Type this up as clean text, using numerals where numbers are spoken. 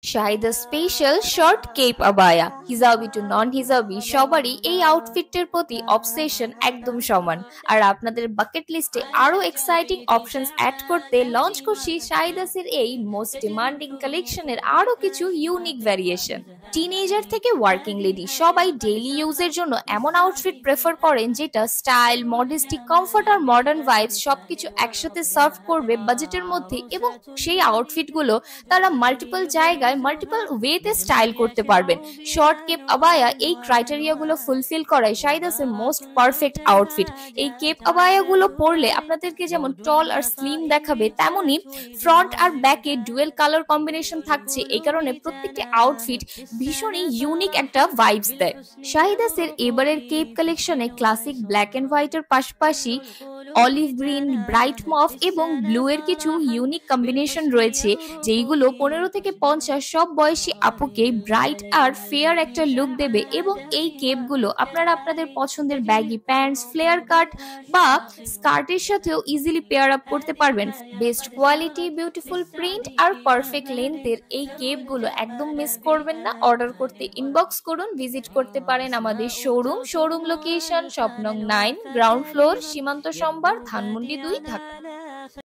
Shahida special short cape আবায়া, hijabi to non hijabi সবারই এই আউটফিটের প্রতি অবসেশন একদম সমান। আর আপনাদের বাকেট লিস্টে আরো এক্সাইটিং অপশনস অ্যাড করতে লঞ্চ করছি শাহিদাসের এই মোস্ট ডিমান্ডিং কালেকশনের আরো কিছু ইউনিক ভ্যারিয়েশন। টিনেজার থেকে ওয়ার্কিং লেডি সবাই ডেইলি ইউজের জন্য এমন আউটফিট প্রেফার করেন যেটা স্টাইল, মডেস্টি, কমফোর্ট আর মডার্ন ভাইবস সবকিছু একসাথে সার্ভ করবে বাজেটের মধ্যে, এবং সেই আউটফিটগুলো তারা মাল্টিপল জায়গায় মাল্টিপল ওয়েতে স্টাইল করতে পারবেন। শর্ট কেপ আবায়া এই ক্রাইটেরিয়াগুলো ফুলফিল করায় শাহিদাসের মোস্ট পারফেক্ট আউটফিট। এই কেপ আবায়াগুলো পরলে আপনাদেরকে যেমন টল আর স্লিম দেখাবে, তেমনি ফ্রন্ট আর ব্যাকে ডুয়েল কালার কম্বিনেশন থাকছে, এই কারণে প্রত্যেকটি আউটফিট ভীষণই ইউনিক একটা ভাইবস দেয়। শাহিদাসের এবারের কেপ কালেকশনে ক্লাসিক ব্ল্যাক এন্ড হোয়াইটের পাশাপাশি অলিভ গ্রিন, ব্রাইট মফ এবং ব্লু এর কিছু ইউনিক কম্বিনেশন রয়েছে, যেইগুলো 15 থেকে 50 সব বয়সী আপুকে ব্রাইট আর ফেয়ার একটা লুক দেবে। এবং এই কেপগুলো আপনারা আপনাদের পছন্দের ব্যাগি প্যান্টস, ফ্লেয়ার কাট বা স্কার্টের সাথেও ইজিলি পেয়ার আপ করতে পারবেন। বেস্ট কোয়ালিটি, বিউটিফুল প্রিন্ট আর পারফেক্ট লেন্থের এই কেপগুলো একদম মিস করবেন না। অর্ডার করতে ইনবক্স করুন, ভিজিট করতে পারেন আমাদের শোরুম লোকেশন শপ নং 9, গ্রাউন্ড ফ্লোর, সীমান্ত সম্ভার, ধানমন্ডি 2, ঢাকা।